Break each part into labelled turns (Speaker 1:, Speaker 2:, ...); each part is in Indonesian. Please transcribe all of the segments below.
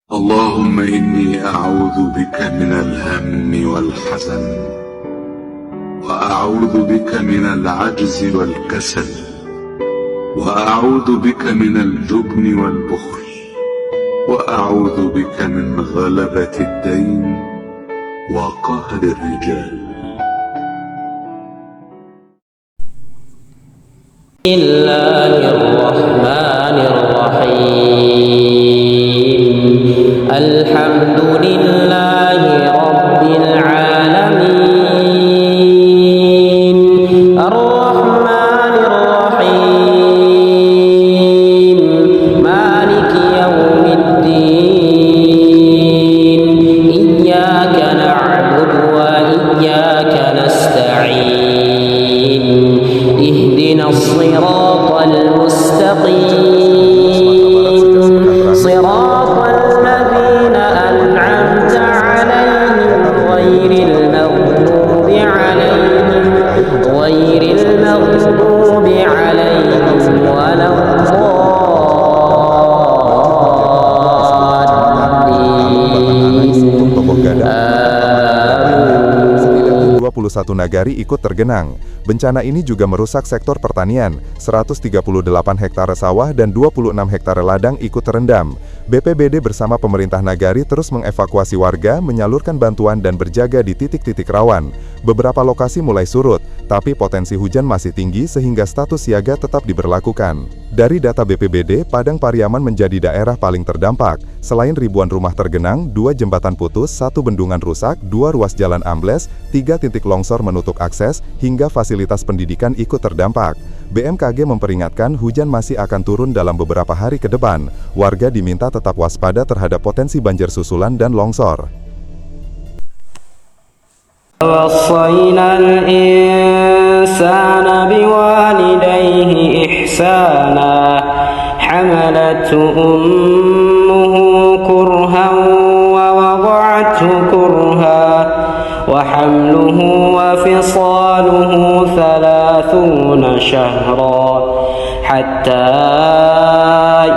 Speaker 1: اللهم إني أعوذ بك من الهم والحزن، وأعوذ بك من العجز والكسل، وأعوذ بك من الجبن والبخل، وأعوذ بك من غلبة الدين وقهر الرجال.
Speaker 2: بسم الله الرحمن الرحيم. الحمد لله رب العالمين الرحمن الرحيم مالك يوم الدين إياك نعبد وإياك نستعين اهدنا الصراط المستقيم صراط الذين أنعمت عليهم غير المغضوب عليهم ولا الضالين.
Speaker 3: 21 nagari ikut tergenang. Bencana ini juga merusak sektor pertanian, 138 hektare sawah dan 26 hektare ladang ikut terendam. BPBD bersama pemerintah nagari terus mengevakuasi warga, menyalurkan bantuan dan berjaga di titik-titik rawan. Beberapa lokasi mulai surut, tapi potensi hujan masih tinggi sehingga status siaga tetap diberlakukan. Dari data BPBD, Padang Pariaman menjadi daerah paling terdampak. Selain ribuan rumah tergenang, 2 jembatan putus, 1 bendungan rusak, 2 ruas jalan ambles, 3 titik longsor menutup akses, hingga fasilitas pendidikan ikut terdampak. BMKG memperingatkan hujan masih akan turun dalam beberapa hari ke depan. Warga diminta tetap waspada terhadap potensi banjir susulan dan longsor.
Speaker 2: وَوَصَّيْنَا الْإِنسَانَ بِوَالِدَيْهِ إِحْسَانًا حَمَلَتْهُ أُمُّهُ كُرْهًا وَوَضَعَتْهُ كُرْهًا وَحَمْلُهُ وَفِصَالُهُ 30 شهرا حتى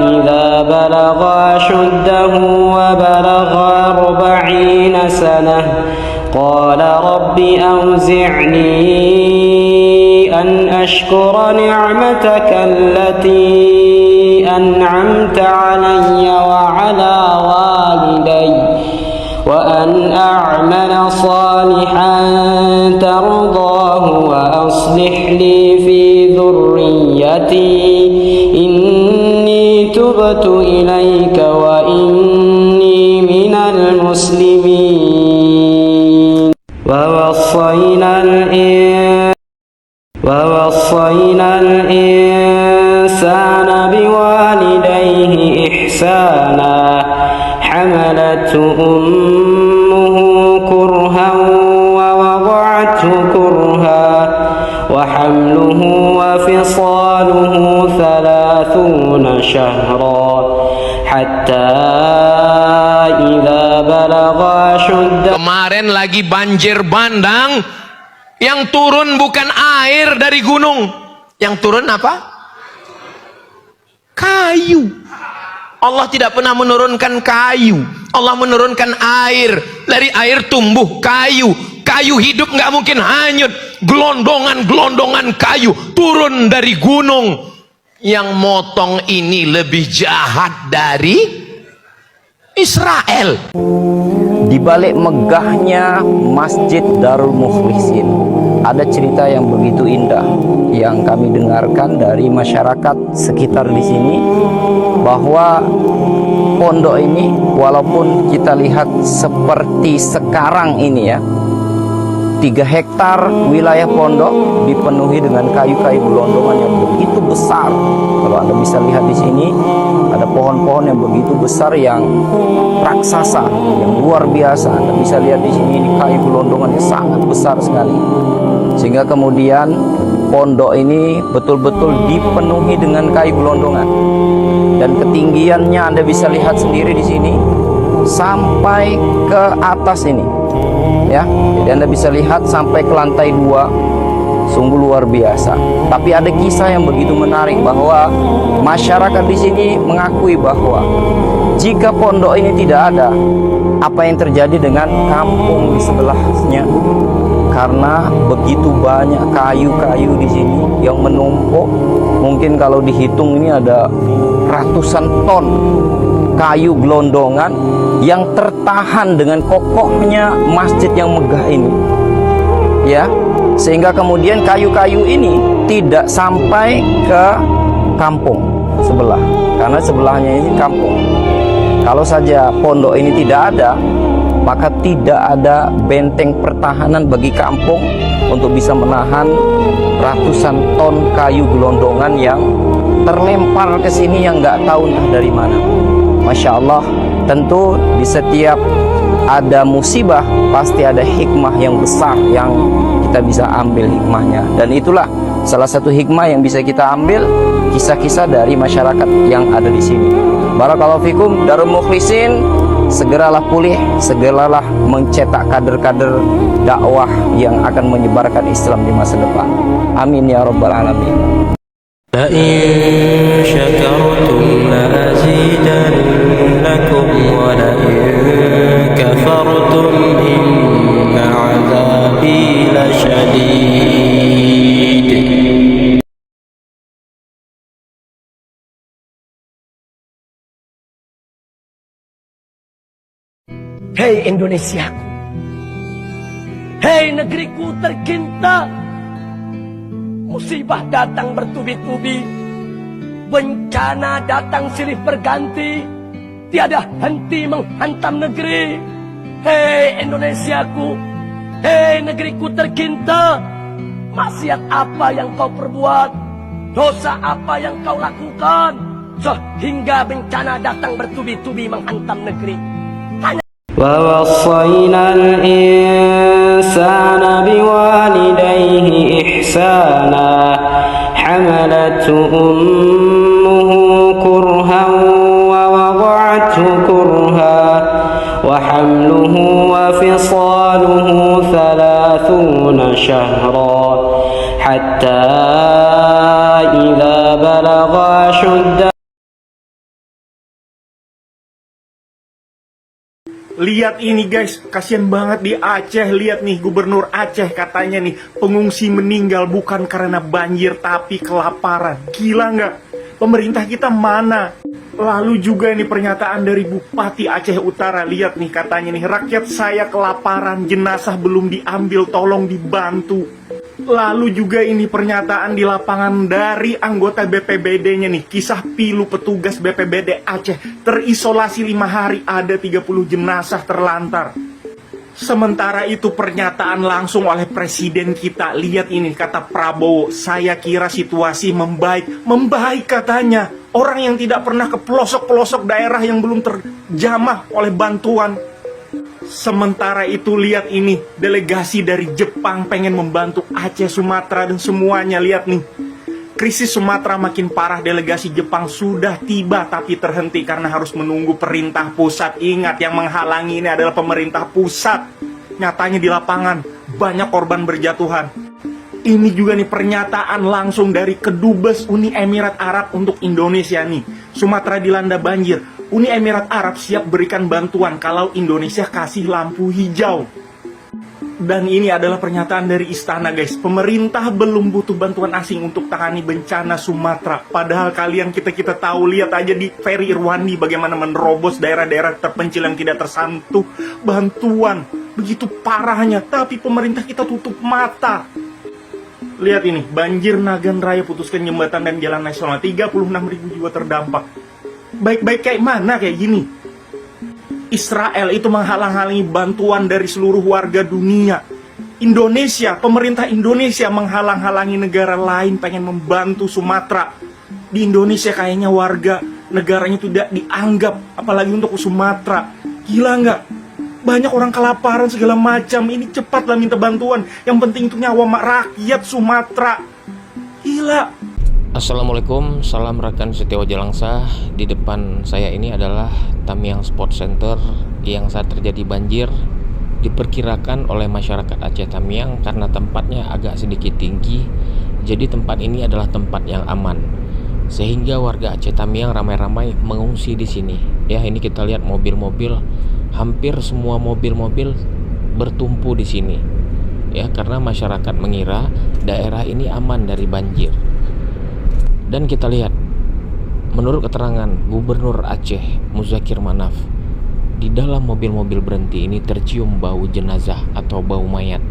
Speaker 2: إذا بلغ أشده وبلغ 40 سنة قال رب أوزعني أن أشكر نعمتك التي أنعمت علي وعلى والدي وأن أعمل صالحا ترضاه وأصلح لي في ذريتي إني تبت إليك وإني من المسلمين. ووصينا الإنسان بوالديه إحسانا حملته أمه كرها ووضعته كرها وحمله وفصاله 30 شهرا حتى إذا بلغ أشده.
Speaker 4: Kemarin lagi banjir bandang, yang turun bukan air dari gunung, yang turun apa? Kayu. Allah tidak pernah menurunkan kayu, Allah menurunkan air. Dari air tumbuh kayu. Kayu hidup nggak mungkin hanyut. Gelondongan-gelondongan kayu turun dari gunung. Yang motong ini lebih jahat dari Israel.
Speaker 5: Di balik megahnya Masjid Darul Mukhlisin, ada cerita yang begitu indah yang kami dengarkan dari masyarakat sekitar di sini, bahwa pondok ini walaupun kita lihat seperti sekarang ini ya, 3 hektar wilayah pondok dipenuhi dengan kayu-kayu gelondongan yang begitu besar. Kalau Anda bisa lihat di sini, ada pohon-pohon yang begitu besar yang raksasa, yang luar biasa. Anda bisa lihat di sini, ini kayu gelondongan yang sangat besar sekali. Sehingga kemudian pondok ini betul-betul dipenuhi dengan kayu gelondongan. Dan ketinggiannya Anda bisa lihat sendiri di sini sampai ke atas ini. Ya, jadi Anda bisa lihat sampai ke lantai 2, sungguh luar biasa. Tapi ada kisah yang begitu menarik bahwa masyarakat di sini mengakui bahwa jika pondok ini tidak ada, apa yang terjadi dengan kampung di sebelahnya? Karena begitu banyak kayu-kayu di sini yang menumpuk, mungkin kalau dihitung ini ada ratusan ton kayu gelondongan yang tertahan dengan kokohnya masjid yang megah ini, ya, sehingga kemudian kayu-kayu ini tidak sampai ke kampung sebelah, karena sebelahnya ini kampung. Kalau saja pondok ini tidak ada, maka tidak ada benteng pertahanan bagi kampung untuk bisa menahan ratusan ton kayu gelondongan yang terlempar ke sini yang nggak tahu entah dari mana. Masya Allah, tentu di setiap ada musibah pasti ada hikmah yang besar yang kita bisa ambil hikmahnya, dan itulah salah satu hikmah yang bisa kita ambil, kisah-kisah dari masyarakat yang ada di sini. Barakallahu fikum. Darul Mukhlisin, segeralah pulih, segeralah mencetak kader-kader dakwah yang akan menyebarkan Islam di masa depan. Amin ya rabbal alamin.
Speaker 6: La in syakartum la azidannakum wa la in kafartum inna 'adzabi lasyadid.
Speaker 7: Hei Indonesia, hei negeriku tercinta, musibah datang bertubi-tubi, bencana datang silih berganti, tiada henti menghantam negeri. Hei Indonesiaku, hei negeriku tercinta, maksiat apa yang kau perbuat, dosa apa yang kau lakukan, sehingga bencana datang bertubi-tubi menghantam negeri.
Speaker 2: ووصينا الإنسان بوالديه إحسانا حملته أمه كرها ووضعته كرها وحمله وفصاله 30 شهرا حتى إذا بلغ أشده.
Speaker 8: Lihat ini guys, kasihan banget di Aceh. Lihat nih, Gubernur Aceh katanya nih, pengungsi meninggal bukan karena banjir tapi kelaparan. Gila nggak? Pemerintah kita mana? Lalu juga ini pernyataan dari Bupati Aceh Utara. Lihat nih, katanya nih, rakyat saya kelaparan, jenazah belum diambil, tolong dibantu. Lalu juga ini pernyataan di lapangan dari anggota BPBD-nya nih. Kisah pilu petugas BPBD Aceh. Terisolasi 5 hari, ada 30 jenazah terlantar. Sementara itu pernyataan langsung oleh presiden kita. Lihat ini, kata Prabowo, saya kira situasi membaik. Membaik katanya. Orang yang tidak pernah ke pelosok-pelosok daerah yang belum terjamah oleh bantuan. Sementara itu lihat ini, delegasi dari Jepang pengen membantu Aceh, Sumatera, dan semuanya. Lihat nih, krisis Sumatera makin parah. Delegasi Jepang sudah tiba tapi terhenti karena harus menunggu perintah pusat. Ingat, yang menghalangi ini adalah pemerintah pusat. Nyatanya di lapangan banyak korban berjatuhan. Ini juga nih pernyataan langsung dari Kedubes Uni Emirat Arab untuk Indonesia nih. Sumatera dilanda banjir, Uni Emirat Arab siap berikan bantuan kalau Indonesia kasih lampu hijau. Dan ini adalah pernyataan dari istana guys. Pemerintah belum butuh bantuan asing untuk tangani bencana Sumatera. Padahal kalian kita tahu, lihat aja di Ferry Irwandi bagaimana menerobos daerah-daerah terpencil yang tidak tersentuh bantuan. Begitu parahnya, tapi pemerintah kita tutup mata. Lihat ini, banjir Nagan Raya putuskan jembatan dan jalan nasional, 36.000 jiwa terdampak. Baik-baik kayak mana kayak gini? Israel itu menghalang-halangi bantuan dari seluruh warga dunia. Indonesia, pemerintah Indonesia menghalang-halangi negara lain pengen membantu Sumatera. Di Indonesia kayaknya warga negaranya tidak dianggap, apalagi untuk Sumatera. Gila nggak? Banyak orang kelaparan segala macam. Ini cepatlah minta bantuan. Yang penting itu nyawa rakyat Sumatera. Gila.
Speaker 9: Assalamualaikum, salam rekan Setio Jalangsa. Di depan saya ini adalah Tamiang Sport Center yang saat terjadi banjir diperkirakan oleh masyarakat Aceh Tamiang karena tempatnya agak sedikit tinggi. Jadi tempat ini adalah tempat yang aman. sehingga warga Aceh Tamiang ramai-ramai mengungsi di sini. Ya, ini kita lihat mobil-mobil, hampir semua mobil-mobil bertumpu di sini. Ya, karena masyarakat mengira daerah ini aman dari banjir. Dan kita lihat, menurut keterangan Gubernur Aceh Muzakir Manaf, di dalam mobil-mobil berhenti ini tercium bau jenazah atau bau mayat.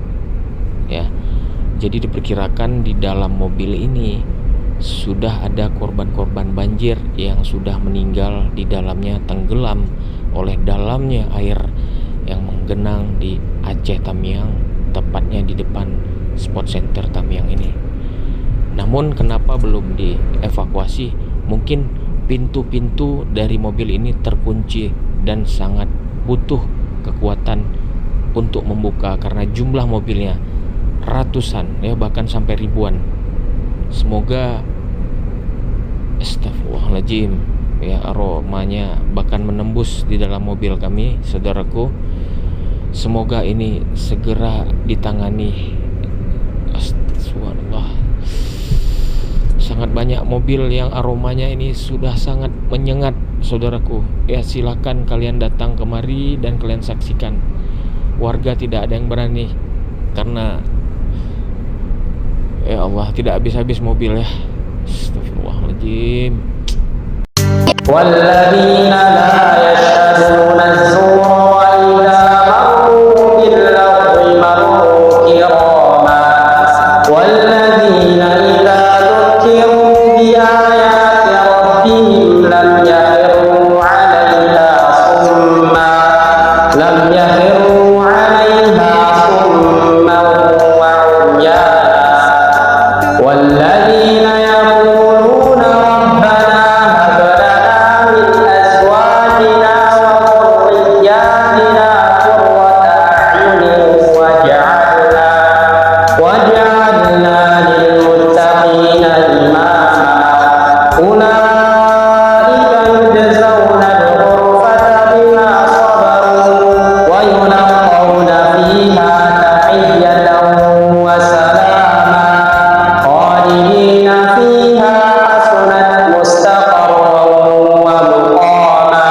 Speaker 9: Ya, jadi diperkirakan di dalam mobil ini sudah ada korban-korban banjir yang sudah meninggal di dalamnya, tenggelam oleh dalamnya air yang menggenang di Aceh Tamiang, tepatnya di depan sport center Tamiang ini. Namun kenapa belum dievakuasi? Mungkin pintu-pintu dari mobil ini terkunci dan sangat butuh kekuatan untuk membuka karena jumlah mobilnya ratusan, ya bahkan sampai ribuan. Semoga, astagfirullahaladzim, ya aromanya bahkan menembus di dalam mobil kami, saudaraku. Semoga ini segera ditangani. Astagfirullah. Sangat banyak mobil yang aromanya ini sudah sangat menyengat, saudaraku. Ya, silakan kalian datang kemari dan kalian saksikan. Warga tidak ada yang berani karena ya Allah, tidak habis-habis mobil ya. Astagfirullahaladzim.
Speaker 2: والذين لا يشهدون الزور وإذا مروا باللغو مروا كراما والذين إذا ذكروا بآيات ربهم لم يخروا عليها صما وعميانا والذين يقولون ربنا هب لنا من أزواجنا وذرياتنا قرة أعين واجعلنا للمتقين إماما أولئك يجزون الغرفة بما صبروا ويلقون فيها تحية وسلاما خالدين فيها حسنت مستقرا ومقاما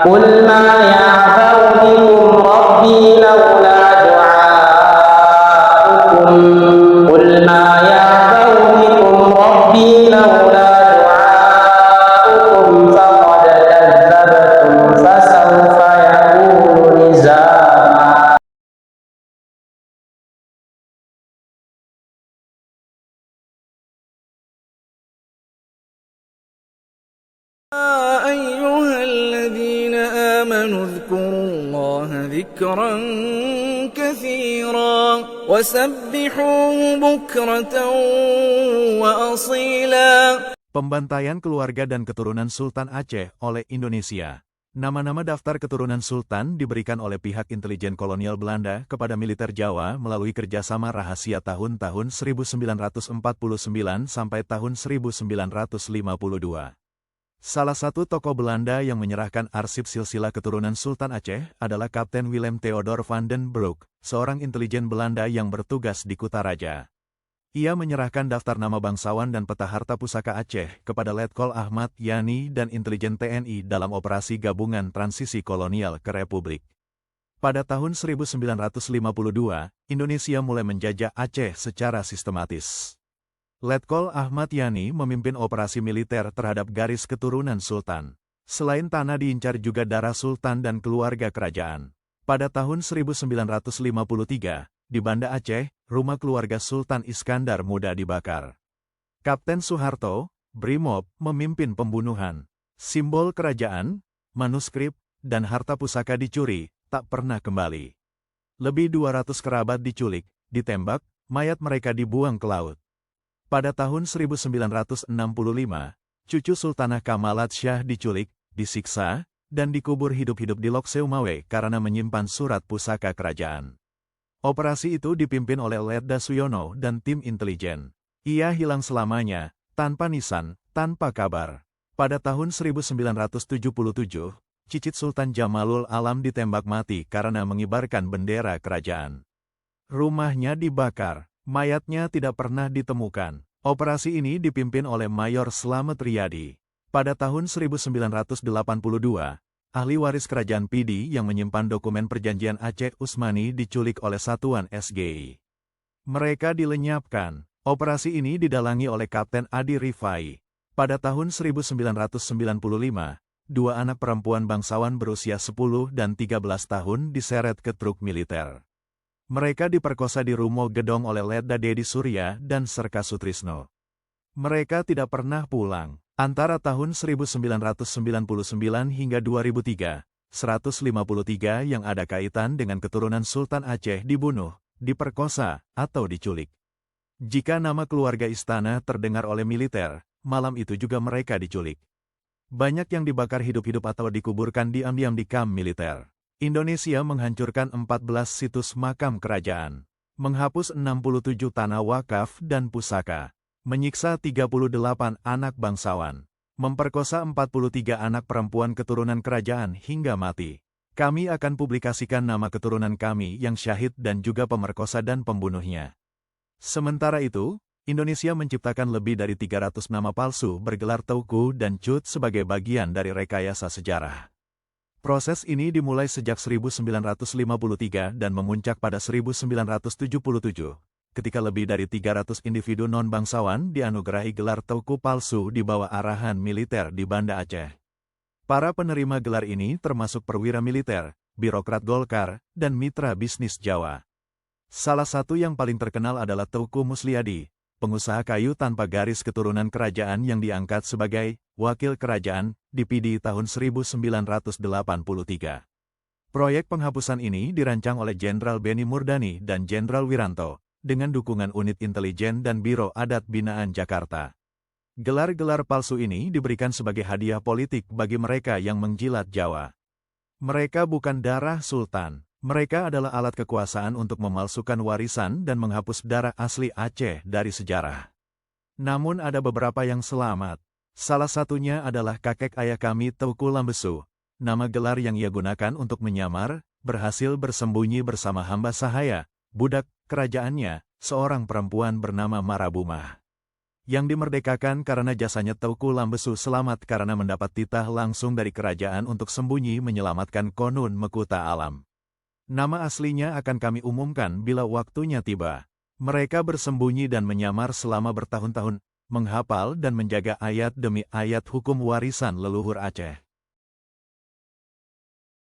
Speaker 2: قل ما يعبأ بكم ربي لولا دعاؤكم قل ما يعبأ بكم ربي لولا دعاؤكم فقد كذبتم فسوف يكون لزاما.
Speaker 10: أيها الذين آمنوا اذكروا الله ذكرا كثيرا وسبحوه بكرة وأصيلا.
Speaker 11: Pembantaian keluarga dan keturunan Sultan Aceh oleh Indonesia. Nama-nama daftar keturunan Sultan diberikan oleh pihak intelijen kolonial Belanda kepada militer Jawa melalui kerjasama rahasia tahun-tahun 1949 sampai tahun 1952. Salah satu tokoh Belanda yang menyerahkan arsip silsilah keturunan Sultan Aceh adalah Kapten Willem Theodor van den Broek, seorang intelijen Belanda yang bertugas di Kutaraja. Ia menyerahkan daftar nama bangsawan dan peta harta pusaka Aceh kepada Letkol Ahmad Yani dan intelijen TNI dalam operasi gabungan transisi kolonial ke Republik. Pada tahun 1952, Indonesia mulai menjajah Aceh secara sistematis. Letkol Ahmad Yani memimpin operasi militer terhadap garis keturunan Sultan. Selain tanah diincar juga darah Sultan dan keluarga kerajaan. Pada tahun 1953, di Banda Aceh, rumah keluarga Sultan Iskandar Muda dibakar. Kapten Soeharto, Brimob, memimpin pembunuhan. Simbol kerajaan, manuskrip, dan harta pusaka dicuri, tak pernah kembali. Lebih 200 kerabat diculik, ditembak, mayat mereka dibuang ke laut. Pada tahun 1965, cucu Sultanah Kamalat Syah diculik, disiksa, dan dikubur hidup-hidup di Lok Seumawe karena menyimpan surat pusaka kerajaan. Operasi itu dipimpin oleh Letda Suyono dan tim intelijen. Ia hilang selamanya, tanpa nisan, tanpa kabar. Pada tahun 1977, cicit Sultan Jamalul Alam ditembak mati karena mengibarkan bendera kerajaan. Rumahnya dibakar, mayatnya tidak pernah ditemukan. Operasi ini dipimpin oleh Mayor Slamet Riyadi. Pada tahun 1982, ahli waris kerajaan PD yang menyimpan dokumen perjanjian Aceh Usmani diculik oleh satuan SGI. Mereka dilenyapkan. Operasi ini didalangi oleh Kapten Adi Rifai. Pada tahun 1995, dua anak perempuan bangsawan berusia 10 dan 13 tahun diseret ke truk militer. Mereka diperkosa di Rumo Gedong oleh Letda Dedi Surya dan Serka Sutrisno. Mereka tidak pernah pulang. Antara tahun 1999 hingga 2003, 153 yang ada kaitan dengan keturunan Sultan Aceh dibunuh, diperkosa, atau diculik. Jika nama keluarga istana terdengar oleh militer, malam itu juga mereka diculik. Banyak yang dibakar hidup-hidup atau dikuburkan diam-diam di kamp militer. Indonesia menghancurkan 14 situs makam kerajaan, menghapus 67 tanah wakaf dan pusaka, menyiksa 38 anak bangsawan, memperkosa 43 anak perempuan keturunan kerajaan hingga mati. Kami akan publikasikan nama keturunan kami yang syahid dan juga pemerkosa dan pembunuhnya. Sementara itu, Indonesia menciptakan lebih dari 300 nama palsu bergelar Teuku dan Cut sebagai bagian dari rekayasa sejarah. Proses ini dimulai sejak 1953 dan memuncak pada 1977. Ketika lebih dari 300 individu non-bangsawan dianugerahi gelar Teuku palsu di bawah arahan militer di Banda Aceh. Para penerima gelar ini termasuk perwira militer, birokrat Golkar, dan mitra bisnis Jawa. Salah satu yang paling terkenal adalah Teuku Musliadi, pengusaha kayu tanpa garis keturunan kerajaan yang diangkat sebagai wakil kerajaan di PD tahun 1983. Proyek penghapusan ini dirancang oleh Jenderal Beni Murdani dan Jenderal Wiranto, dengan dukungan unit intelijen dan Biro Adat Binaan Jakarta. Gelar-gelar palsu ini diberikan sebagai hadiah politik bagi mereka yang menjilat Jawa. Mereka bukan darah sultan, mereka adalah alat kekuasaan untuk memalsukan warisan dan menghapus darah asli Aceh dari sejarah. Namun ada beberapa yang selamat. Salah satunya adalah kakek ayah kami Teuku Lambesu, nama gelar yang ia gunakan untuk menyamar, berhasil bersembunyi bersama hamba sahaya, budak kerajaannya, seorang perempuan bernama Marabumah. Yang dimerdekakan karena jasanya Teuku Lambesu selamat karena mendapat titah langsung dari kerajaan untuk sembunyi menyelamatkan Konun Mekuta Alam. Nama aslinya akan kami umumkan bila waktunya tiba. Mereka bersembunyi dan menyamar selama bertahun-tahun, menghafal dan menjaga ayat demi ayat hukum warisan leluhur Aceh.